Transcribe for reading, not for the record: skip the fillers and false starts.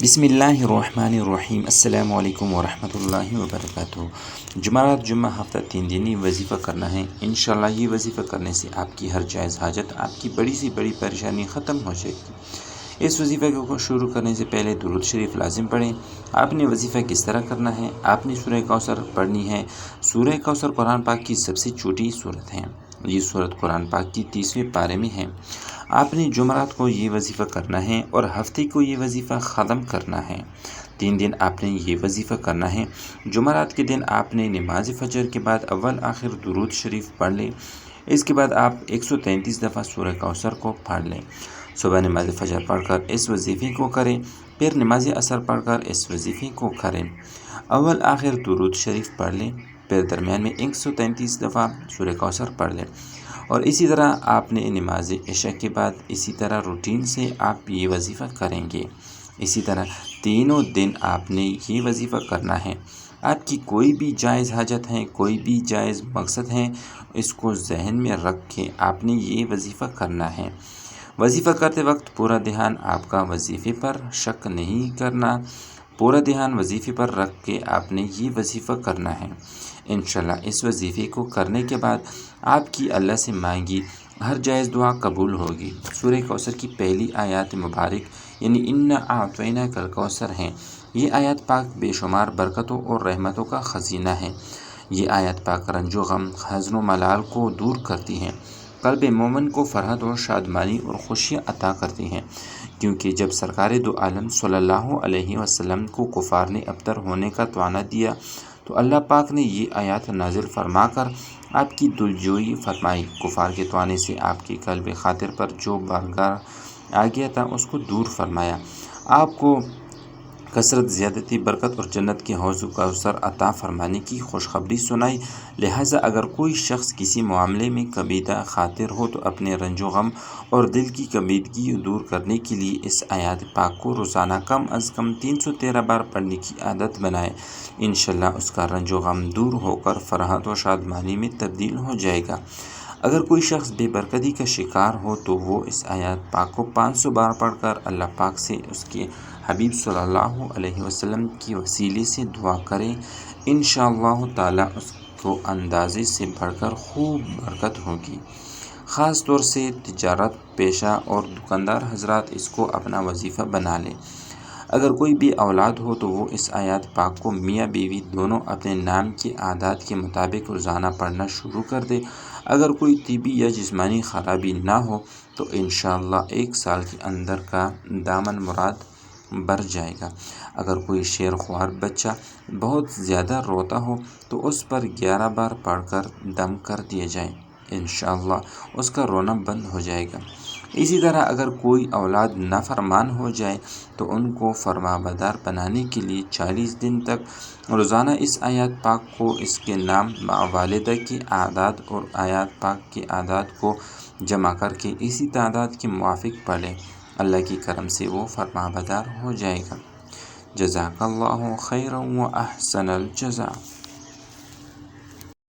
بسم اللہ الرحمن الرحیم۔ السلام علیکم ورحمۃ اللہ وبرکاتہ۔ جمعرات جمعہ ہفتہ 3 دینی وظیفہ کرنا ہے۔ انشاءاللہ یہ وظیفہ کرنے سے آپ کی ہر جائز حاجت، آپ کی بڑی سے بڑی پریشانی ختم ہو جائے گی۔ اس وظیفہ کو شروع کرنے سے پہلے درود شریف لازم پڑھیں۔ آپ نے وظیفہ کس طرح کرنا ہے؟ آپ نے سورہ کوثر پڑھنی ہے۔ سورہ کوثر قرآن پاک کی سب سے چھوٹی صورت ہے۔ یہ صورت قرآن پاک کی 30ویں پارے میں ہے۔ آپ نے جمعرات کو یہ وظیفہ کرنا ہے اور ہفتے کو یہ وظیفہ ختم کرنا ہے۔ 3 دن آپ نے یہ وظیفہ کرنا ہے۔ جمعرات کے دن آپ نے نماز فجر کے بعد اول آخر درود شریف پڑھ لیں۔ اس کے بعد آپ 133 دفعہ سورہ کوثر کو پڑھ لیں۔ صبح نماز فجر پڑھ کر اس وظیفے کو کریں، پھر نماز عصر پڑھ کر اس وظیفے کو کریں۔ اول آخر درود شریف پڑھ لیں، پھر درمیان میں 133 دفعہ سورہ کوثر پڑھ لیں، اور اسی طرح آپ نے نماز عشاء کے بعد اسی طرح روٹین سے آپ یہ وظیفہ کریں گے۔ اسی طرح تینوں دن آپ نے یہ وظیفہ کرنا ہے۔ آپ کی کوئی بھی جائز حاجت ہے، کوئی بھی جائز مقصد ہے، اس کو ذہن میں رکھ کے آپ نے یہ وظیفہ کرنا ہے۔ وظیفہ کرتے وقت پورا دھیان آپ کا وظیفے پر شک نہیں کرنا، پورا دھیان وظیفے پر رکھ کے آپ نے یہ وظیفہ کرنا ہے۔ انشاءاللہ اس وظیفے کو کرنے کے بعد آپ کی اللہ سے مانگی ہر جائز دعا قبول ہوگی۔ سورہ کوثر کی پہلی آیات مبارک یعنی اِنَّا أَعْطَيْنَاكَ الْكَوْثَرَ ہیں۔ یہ آیات پاک بے شمار برکتوں اور رحمتوں کا خزینہ ہے۔ یہ آیات پاک رنج و غم، حزن و ملال کو دور کرتی ہیں، قلب مومن کو فرحت اور شادمانی اور خوشیاں عطا کرتی ہیں، کیونکہ جب سرکار دو عالم صلی اللہ علیہ وسلم کو کفار نے ابتر ہونے کا طعنہ دیا تو اللہ پاک نے یہ آیات نازل فرما کر آپ کی دلجوئی فرمائی۔ کفار کے طعنے سے آپ کی قلب خاطر پر جو بارگاہ آ گیا تھا اس کو دور فرمایا، آپ کو کثرت، زیادتی، برکت اور جنت کے حوض کوثر عطا فرمانے کی خوشخبری سنائی۔ لہٰذا اگر کوئی شخص کسی معاملے میں کبیدہ خاطر ہو تو اپنے رنج و غم اور دل کی کبیدگی دور کرنے کے لیے اس آیات پاک کو روزانہ کم از کم 313 بار پڑھنے کی عادت بنائے۔ انشاءاللہ اس کا رنج و غم دور ہو کر فرحت و شادمانی میں تبدیل ہو جائے گا۔ اگر کوئی شخص بے برکتی کا شکار ہو تو وہ اس آیات پاک کو 500 بار پڑھ کر اللہ پاک سے اس کے حبیب صلی اللہ علیہ وسلم کے وسیلے سے دعا کرے۔ انشاءاللہ تعالی اس کو اندازے سے بڑھ کر خوب برکت ہوگی۔ خاص طور سے تجارت پیشہ اور دکاندار حضرات اس کو اپنا وظیفہ بنا لیں۔ اگر کوئی بھی اولاد ہو تو وہ اس آیات پاک کو میاں بیوی دونوں اپنے نام کے اعداد کے مطابق روزانہ پڑھنا شروع کر دے۔ اگر کوئی طبی یا جسمانی خرابی نہ ہو تو انشاءاللہ 1 سال کے اندر کا دامن مراد بھر جائے گا۔ اگر کوئی شیر خوار بچہ بہت زیادہ روتا ہو تو اس پر 11 بار پڑھ کر دم کر دیا جائے، انشاءاللہ اس کا رونا بند ہو جائے گا۔ اسی طرح اگر کوئی اولاد نافرمان ہو جائے تو ان کو فرما بردار بنانے کے لیے 40 دن تک روزانہ اس آیات پاک کو اس کے نام والدہ کے اعداد اور آیات پاک کے اعداد کو جمع کر کے اسی تعداد کے موافق پڑھیں۔ اللہ کے کرم سے وہ فرما بردار ہو جائے گا۔ جزاک اللہ خیرا و احسن الجزاء۔